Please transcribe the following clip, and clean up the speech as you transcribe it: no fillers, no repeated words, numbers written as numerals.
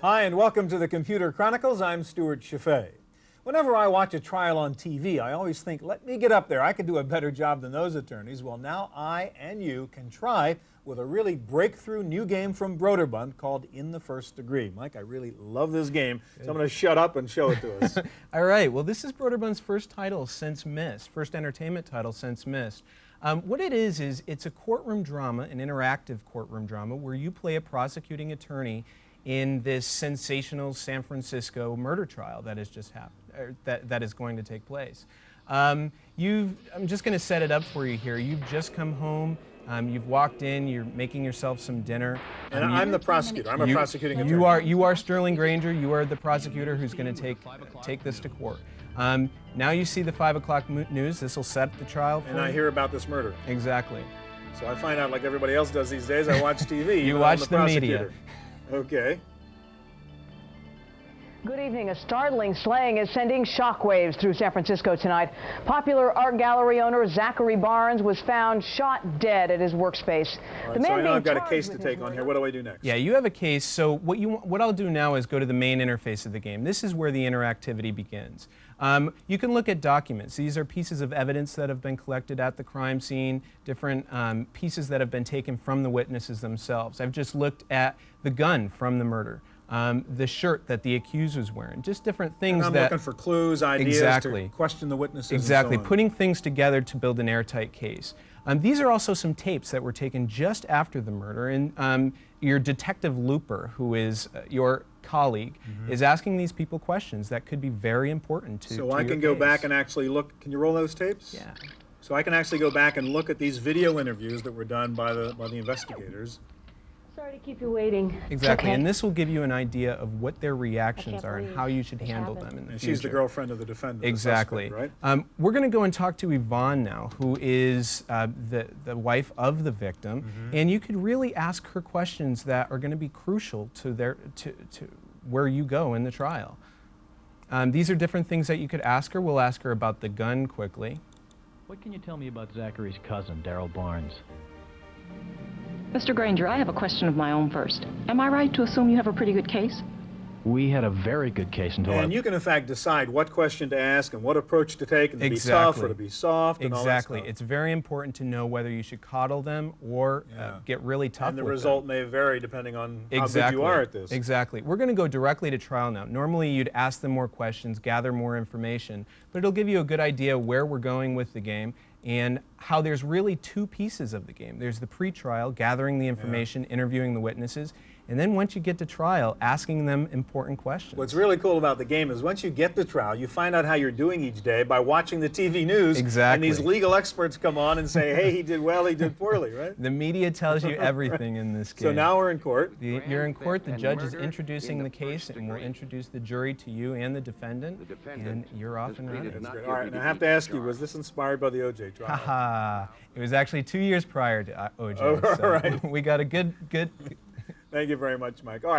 Hi, and welcome to the Computer Chronicles. I'm Stewart Cheifet. Whenever I watch a trial on TV, I always think, let me get up there. I can do a better job than those attorneys. Well, now I and you can try with a really breakthrough new game from Broderbund called In the First Degree. Mike, I really love this game, so I'm going to shut up and show it to us. All right. Well, this is Broderbund's first title since Mist, first entertainment title since Mist. What it is it's a courtroom drama, an interactive courtroom drama, where you play a prosecuting attorney in this sensational San Francisco murder trial that has just happened, that is going to take place. I'm just going to set it up for you here. You've just come home. You've walked in. You're making yourself some dinner. And I'm the prosecutor. I'm a prosecuting attorney. You are Sterling Granger. You are the prosecutor who's going to take this to court. Now you see the 5 o'clock news. This will set the trial for you. And I hear about this murder. Exactly. So I find out like everybody else does these days. I watch TV. You watch the media. Okay. Good evening. A startling slaying is sending shockwaves through San Francisco tonight. Popular art gallery owner Zachary Barnes was found shot dead at his workspace. All right, so I know I've got a case to take on here. What do I do next? Yeah, you have a case. So what I'll do now is go to the main interface of the game. This is where the interactivity begins. You can look at documents. These are pieces of evidence that have been collected at the crime scene, different pieces that have been taken from the witnesses themselves. I've just looked at the gun from the murder. The shirt that the accused was wearing, just different things and I'm looking for clues, ideas to question the witnesses. Exactly, and so on. Putting things together to build an airtight case. These are also some tapes that were taken just after the murder, and your detective Looper, who is your colleague, is asking these people questions that could be very important to So I can go back and actually look. Can you roll those tapes? Yeah. So I can actually go back and look at these video interviews that were done by the investigators. Sorry to keep you waiting. Exactly, Okay. and this will give you an idea of what their reactions are and how you should handle them in the And future. she's the girlfriend of the defendant. Exactly. The suspect, right? We're going to go and talk to Yvonne now, who is the wife of the victim, and you could really ask her questions that are going to be crucial to where you go in the trial. These are different things that you could ask her. We'll ask her about the gun quickly. What can you tell me about Zachary's cousin, Daryl Barnes? Mr. Granger, I have a question of my own first. Am I right to assume you have a pretty good case? We had a very good case until And you can, in fact, decide what question to ask and what approach to take, and to be tough or to be soft and all that Exactly. stuff. It's very important to know whether you should coddle them or get really tough And the with result them. may vary depending on how good you are at this. Exactly. We're going to go directly to trial now. Normally you'd ask them more questions, gather more information, but it'll give you a good idea where we're going with the game and how there's really two pieces of the game. There's the pre-trial, gathering the information, interviewing the witnesses, and then once you get to trial, asking them important questions. What's really cool about the game is once you get to trial, you find out how you're doing each day by watching the TV news. Exactly. And these legal experts come on and say, hey, he did well, he did poorly, right? The media tells you everything in this game. So now we're in court. You're in court, the judge is introducing the case, and we'll introduce the jury to you and the defendant, and you're off and running. All right, and I have to ask you, was this inspired by the O.J. trial? Haha, it was actually 2 years prior to O.J. Oh, so right. we got a good Thank you very much, Mike. All right.